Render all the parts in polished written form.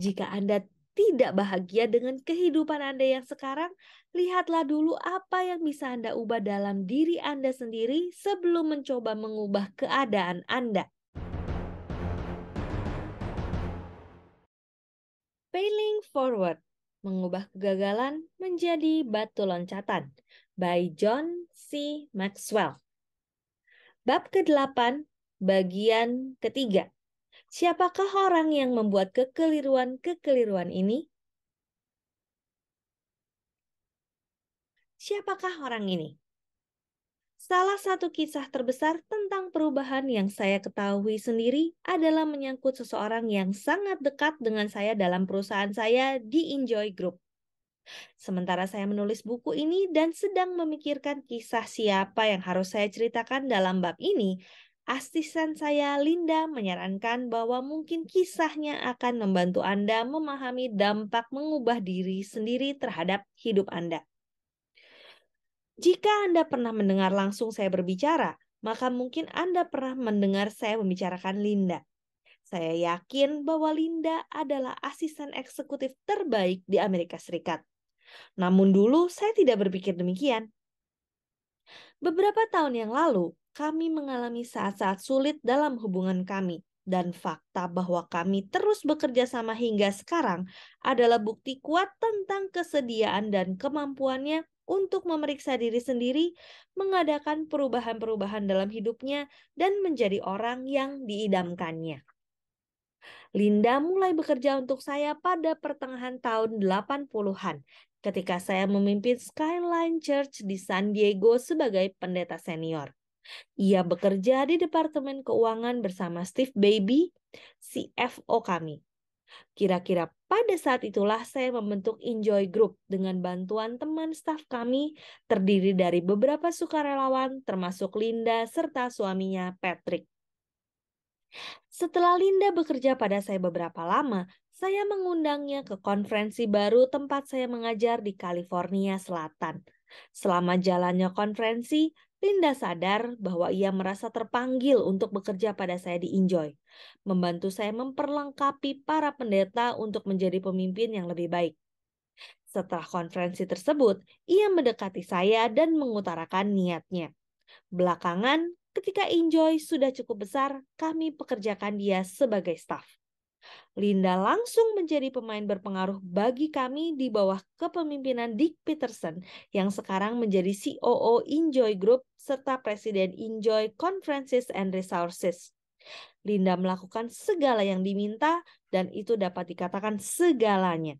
Jika Anda tidak bahagia dengan kehidupan Anda yang sekarang, lihatlah dulu apa yang bisa Anda ubah dalam diri Anda sendiri sebelum mencoba mengubah keadaan Anda. Failing Forward, mengubah kegagalan menjadi batu loncatan, by John C. Maxwell. Bab ke-8, bagian ketiga. Siapakah orang yang membuat kekeliruan-kekeliruan ini? Siapakah orang ini? Salah satu kisah terbesar tentang perubahan yang saya ketahui sendiri adalah menyangkut seseorang yang sangat dekat dengan saya dalam perusahaan saya di Enjoy Group. Sementara saya menulis buku ini dan sedang memikirkan kisah siapa yang harus saya ceritakan dalam bab ini, asisten saya Linda menyarankan bahwa mungkin kisahnya akan membantu Anda memahami dampak mengubah diri sendiri terhadap hidup Anda. Jika Anda pernah mendengar langsung saya berbicara, maka mungkin Anda pernah mendengar saya membicarakan Linda. Saya yakin bahwa Linda adalah asisten eksekutif terbaik di Amerika Serikat. Namun dulu saya tidak berpikir demikian. Beberapa tahun yang lalu, kami mengalami saat-saat sulit dalam hubungan kami. Dan fakta bahwa kami terus bekerja sama hingga sekarang adalah bukti kuat tentang kesediaan dan kemampuannya untuk memeriksa diri sendiri, mengadakan perubahan-perubahan dalam hidupnya, dan menjadi orang yang diidamkannya. Linda mulai bekerja untuk saya pada pertengahan tahun 80-an, ketika saya memimpin Skyline Church di San Diego sebagai pendeta senior. Ia bekerja di Departemen Keuangan bersama Steve Baby, CFO kami. Kira-kira pada saat itulah saya membentuk Enjoy Group dengan bantuan teman staf kami, terdiri dari beberapa sukarelawan termasuk Linda serta suaminya Patrick. Setelah Linda bekerja pada saya beberapa lama, saya mengundangnya ke konferensi baru tempat saya mengajar di California Selatan. Selama jalannya konferensi, Linda sadar bahwa ia merasa terpanggil untuk bekerja pada saya di Enjoy, membantu saya memperlengkapi para pendeta untuk menjadi pemimpin yang lebih baik. Setelah konferensi tersebut, ia mendekati saya dan mengutarakan niatnya. Belakangan, ketika Enjoy sudah cukup besar, kami pekerjakan dia sebagai staf. Linda langsung menjadi pemain berpengaruh bagi kami di bawah kepemimpinan Dick Peterson yang sekarang menjadi COO Enjoy Group serta Presiden Enjoy Conferences and Resources. Linda melakukan segala yang diminta dan itu dapat dikatakan segalanya.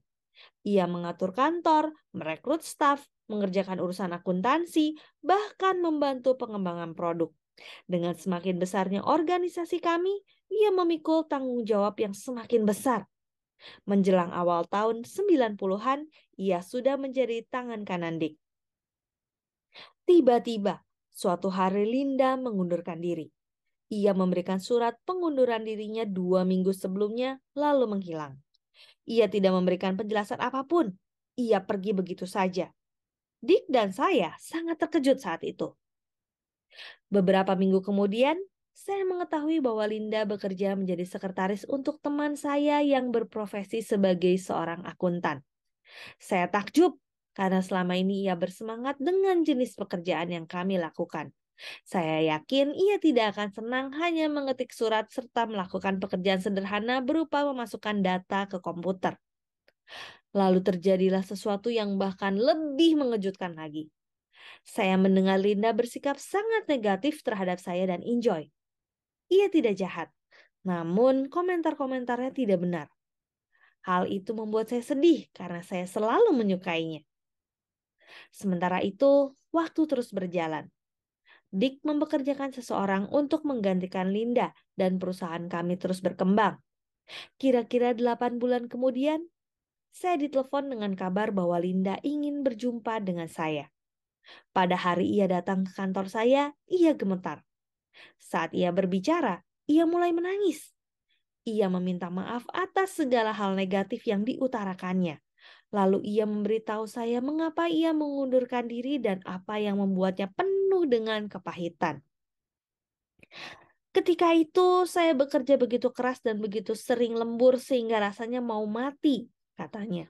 Ia mengatur kantor, merekrut staf, mengerjakan urusan akuntansi, bahkan membantu pengembangan produk. Dengan semakin besarnya organisasi kami, ia memikul tanggung jawab yang semakin besar. Menjelang awal tahun 90-an, ia sudah menjadi tangan kanan Dick. Tiba-tiba, suatu hari Linda mengundurkan diri. Ia memberikan surat pengunduran dirinya 2 minggu sebelumnya, lalu menghilang. Ia tidak memberikan penjelasan apapun. Ia pergi begitu saja. Dick dan saya sangat terkejut saat itu. Beberapa minggu kemudian, saya mengetahui bahwa Linda bekerja menjadi sekretaris untuk teman saya yang berprofesi sebagai seorang akuntan. Saya takjub karena selama ini ia bersemangat dengan jenis pekerjaan yang kami lakukan. Saya yakin ia tidak akan senang hanya mengetik surat serta melakukan pekerjaan sederhana berupa memasukkan data ke komputer. Lalu terjadilah sesuatu yang bahkan lebih mengejutkan lagi. Saya mendengar Linda bersikap sangat negatif terhadap saya dan Enjoy. Ia tidak jahat, namun komentar-komentarnya tidak benar. Hal itu membuat saya sedih karena saya selalu menyukainya. Sementara itu, waktu terus berjalan. Dick mempekerjakan seseorang untuk menggantikan Linda dan perusahaan kami terus berkembang. Kira-kira 8 bulan kemudian, saya ditelepon dengan kabar bahwa Linda ingin berjumpa dengan saya. Pada hari ia datang ke kantor saya, ia gemetar. Saat ia berbicara, ia mulai menangis. Ia meminta maaf atas segala hal negatif yang diutarakannya. Lalu ia memberitahu saya mengapa ia mengundurkan diri dan apa yang membuatnya penuh dengan kepahitan. Ketika itu saya bekerja begitu keras dan begitu sering lembur sehingga rasanya mau mati, katanya.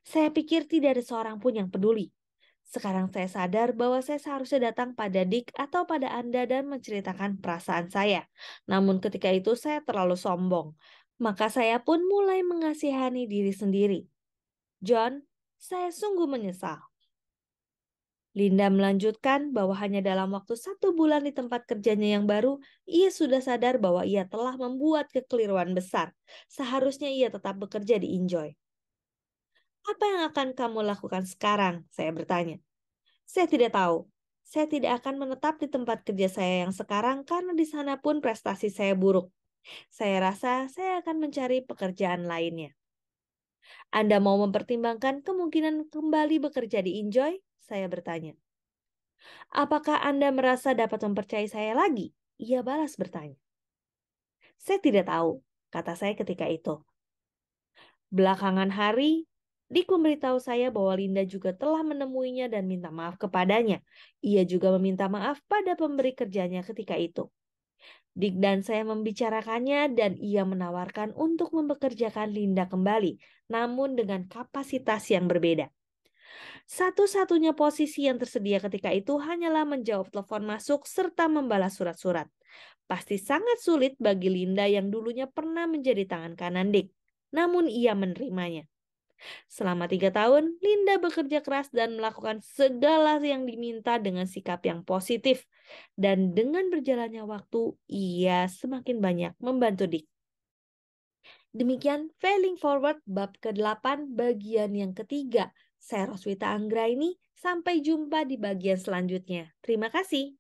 Saya pikir tidak ada seorang pun yang peduli. Sekarang saya sadar bahwa saya seharusnya datang pada Dick atau pada Anda dan menceritakan perasaan saya. Namun ketika itu saya terlalu sombong. Maka saya pun mulai mengasihani diri sendiri. John, saya sungguh menyesal. Linda melanjutkan bahwa hanya dalam waktu 1 bulan di tempat kerjanya yang baru, ia sudah sadar bahwa ia telah membuat kekeliruan besar. Seharusnya ia tetap bekerja di Enjoy. Apa yang akan kamu lakukan sekarang? Saya bertanya. Saya tidak tahu. Saya tidak akan menetap di tempat kerja saya yang sekarang karena di sana pun prestasi saya buruk. Saya rasa saya akan mencari pekerjaan lainnya. Anda mau mempertimbangkan kemungkinan kembali bekerja di Enjoy? Saya bertanya. Apakah Anda merasa dapat mempercayai saya lagi? Ia balas bertanya. Saya tidak tahu, kata saya ketika itu. Belakangan hari, Dick memberitahu saya bahwa Linda juga telah menemuinya dan minta maaf kepadanya. Ia juga meminta maaf pada pemberi kerjanya ketika itu. Dick dan saya membicarakannya dan ia menawarkan untuk mempekerjakan Linda kembali, namun dengan kapasitas yang berbeda. Satu-satunya posisi yang tersedia ketika itu hanyalah menjawab telepon masuk serta membalas surat-surat. Pasti sangat sulit bagi Linda yang dulunya pernah menjadi tangan kanan Dick. Namun ia menerimanya. Selama 3 tahun, Linda bekerja keras dan melakukan segala yang diminta dengan sikap yang positif. Dan dengan berjalannya waktu, ia semakin banyak membantu Dick. Demikian Failing Forward bab ke-8 bagian yang ketiga. Saya Roswita Anggraini, sampai jumpa di bagian selanjutnya. Terima kasih.